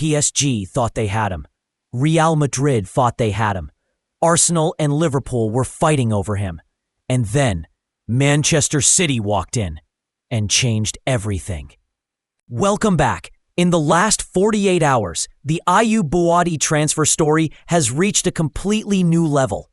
PSG thought they had him. Real Madrid thought they had him. Arsenal and Liverpool were fighting over him. And then Manchester City walked in and changed everything. Welcome back. In the last 48 hours, the Bouaddi transfer story has reached a completely new level.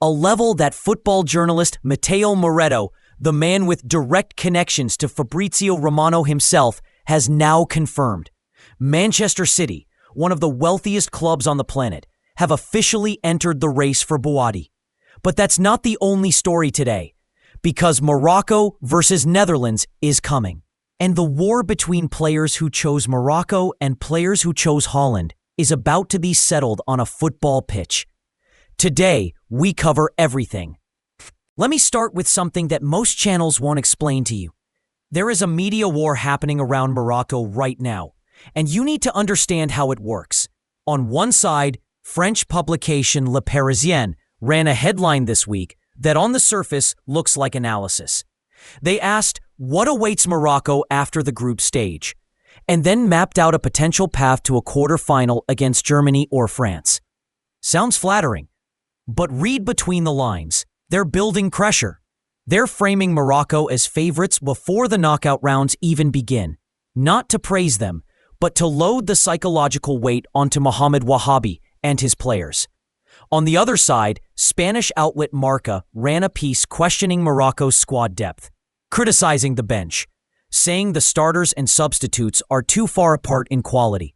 A level that football journalist Matteo Moretto, the man with direct connections to Fabrizio Romano himself, has now confirmed. Manchester City, one of the wealthiest clubs on the planet, have officially entered the race for Bouaddi. But that's not the only story today, because Morocco versus Netherlands is coming. And the war between players who chose Morocco and players who chose Holland is about to be settled on a football pitch. Today, we cover everything. Let me start with something that most channels won't explain to you. There is a media war happening around Morocco right now, and you need to understand how it works. On one side, French publication Le Parisien ran a headline this week that on the surface looks like analysis. They asked, what awaits Morocco after the group stage? And then mapped out a potential path to a quarterfinal against Germany or France. Sounds flattering, but read between the lines. They're building pressure. They're framing Morocco as favorites before the knockout rounds even begin. Not to praise them, but to load the psychological weight onto Mohamed Wahabi and his players. On the other side, Spanish outlet Marca ran a piece questioning Morocco's squad depth, criticizing the bench, saying the starters and substitutes are too far apart in quality,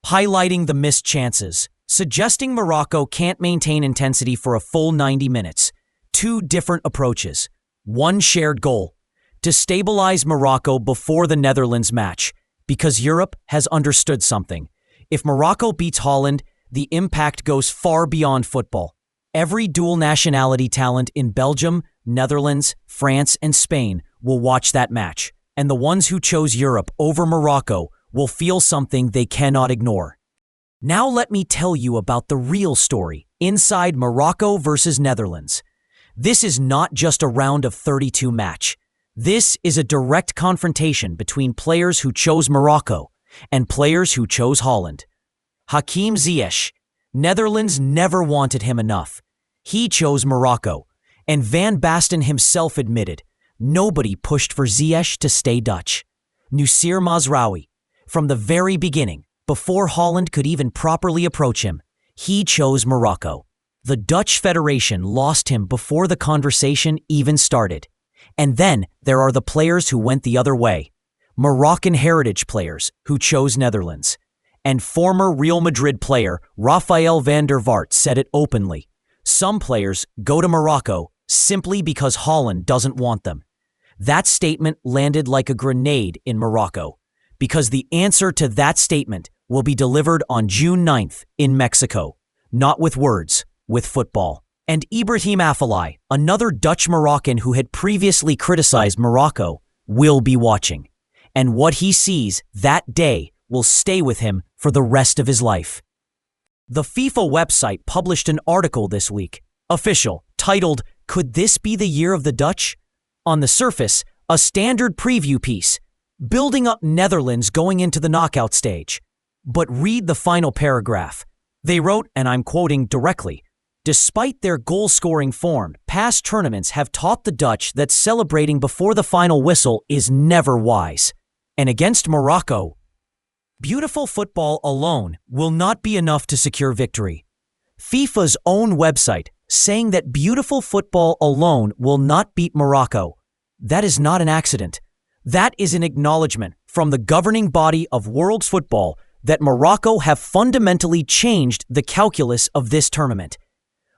highlighting the missed chances, suggesting Morocco can't maintain intensity for a full 90 minutes. Two different approaches. One shared goal: to stabilize Morocco before the Netherlands match, because Europe has understood something. If Morocco beats Holland, the impact goes far beyond football. Every dual nationality talent in Belgium, Netherlands, France, and Spain will watch that match, and the ones who chose Europe over Morocco will feel something they cannot ignore. Now let me tell you about the real story inside Morocco versus Netherlands. This is not just a round of 32 match. This is a direct confrontation between players who chose Morocco and players who chose Holland. Hakim Ziyech, Netherlands never wanted him enough. He chose Morocco, and Van Basten himself admitted nobody pushed for Ziyech to stay Dutch. Noussair Mazraoui, from the very beginning, before Holland could even properly approach him, he chose Morocco. The Dutch Federation lost him before the conversation even started. And then there are the players who went the other way. Moroccan heritage players who chose Netherlands. And former Real Madrid player Rafael van der Vaart said it openly. Some players go to Morocco simply because Holland doesn't want them. That statement landed like a grenade in Morocco, because the answer to that statement will be delivered on June 9th in Mexico. Not with words, with football. And Ibrahim Afellay, another Dutch Moroccan who had previously criticized Morocco, will be watching. And what he sees that day will stay with him for the rest of his life. The FIFA website published an article this week, official, titled, "Could this be the year of the Dutch?" On the surface, a standard preview piece, building up Netherlands going into the knockout stage. But read the final paragraph. They wrote, and I'm quoting directly, "Despite their goal-scoring form, past tournaments have taught the Dutch that celebrating before the final whistle is never wise. And against Morocco, beautiful football alone will not be enough to secure victory." FIFA's own website saying that beautiful football alone will not beat Morocco. That is not an accident. That is an acknowledgement from the governing body of world football that Morocco have fundamentally changed the calculus of this tournament.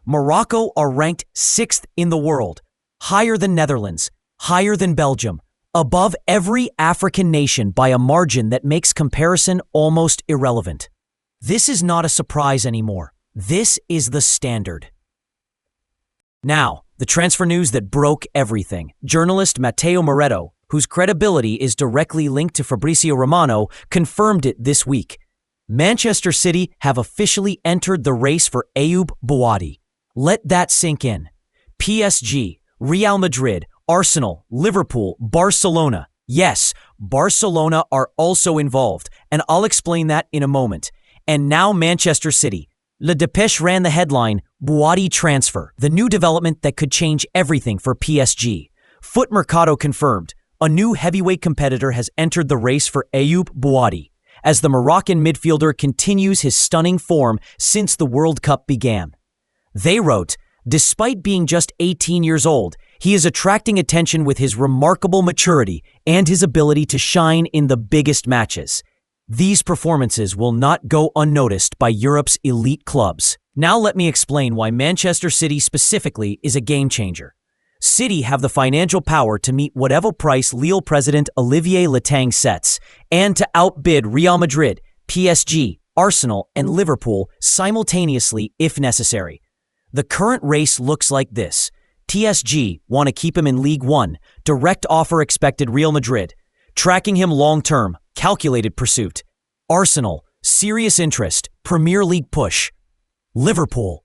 Morocco are ranked 6th in the world, higher than Netherlands, higher than Belgium, above every African nation by a margin that makes comparison almost irrelevant. This is not a surprise anymore. This is the standard. Now, the transfer news that broke everything. Journalist Matteo Moretto, whose credibility is directly linked to Fabrizio Romano, confirmed it this week. Manchester City have officially entered the race for Ayoub Bouaddi. Let that sink in. PSG, Real Madrid, Arsenal, Liverpool, Barcelona. Yes, Barcelona are also involved, and I'll explain that in a moment. And now Manchester City. Le Dépêche ran the headline, Bouaddi transfer, the new development that could change everything for PSG. Foot Mercado confirmed, a new heavyweight competitor has entered the race for Ayoub Bouaddi, as the Moroccan midfielder continues his stunning form since the World Cup began. They wrote, despite being just 18 years old, he is attracting attention with his remarkable maturity and his ability to shine in the biggest matches. These performances will not go unnoticed by Europe's elite clubs. Now let me explain why Manchester City specifically is a game changer. City have the financial power to meet whatever price Lille president Olivier Letang sets, and to outbid Real Madrid, PSG, Arsenal, and Liverpool simultaneously if necessary. The current race looks like this. TSG want to keep him in League One, direct offer expected Real Madrid. Tracking him long-term, calculated pursuit. Arsenal, serious interest, Premier League push. Liverpool,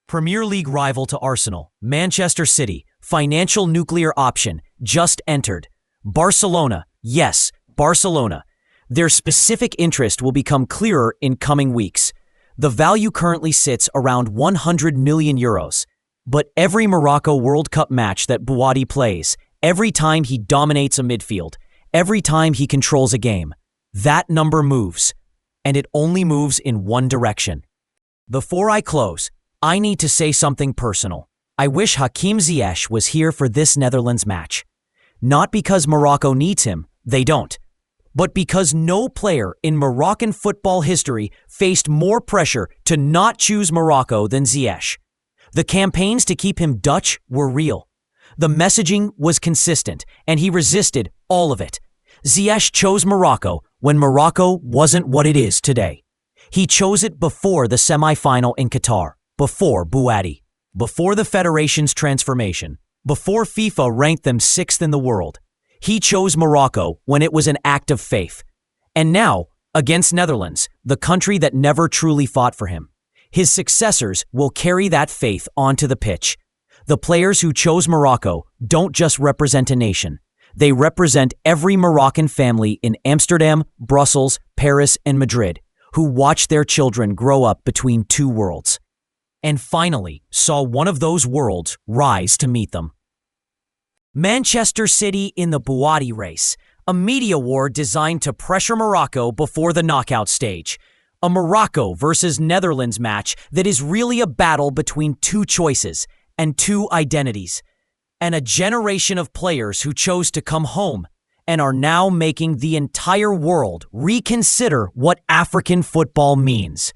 Premier League rival to Arsenal. Manchester City, financial nuclear option, just entered. Barcelona, yes, Barcelona. Their specific interest will become clearer in coming weeks. The value currently sits around 100 million euros. But every Morocco World Cup match that Bouaddi plays, every time he dominates a midfield, every time he controls a game, that number moves. And it only moves in one direction. Before I close, I need to say something personal. I wish Hakim Ziyech was here for this Netherlands match. Not because Morocco needs him, they don't. But because no player in Moroccan football history faced more pressure to not choose Morocco than Ziyech. The campaigns to keep him Dutch were real. The messaging was consistent, and he resisted all of it. Ziyech chose Morocco when Morocco wasn't what it is today. He chose it before the semi-final in Qatar, before Bouaddi, before the federation's transformation, before FIFA ranked them 6th in the world. He chose Morocco when it was an act of faith. And now, against Netherlands, the country that never truly fought for him, his successors will carry that faith onto the pitch. The players who chose Morocco don't just represent a nation. They represent every Moroccan family in Amsterdam, Brussels, Paris, and Madrid, who watched their children grow up between two worlds. And finally saw one of those worlds rise to meet them. Manchester City in the Bouaddi race, a media war designed to pressure Morocco before the knockout stage. A Morocco versus Netherlands match that is really a battle between two choices and two identities. And a generation of players who chose to come home and are now making the entire world reconsider what African football means.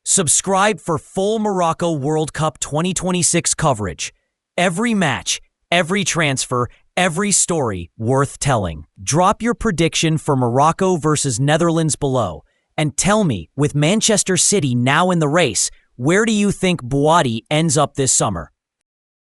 Subscribe for full Morocco World Cup 2026 coverage. Every match, every transfer, every story worth telling. Drop your prediction for Morocco versus Netherlands below. And tell me, with Manchester City now in the race, where do you think Bouaddi ends up this summer?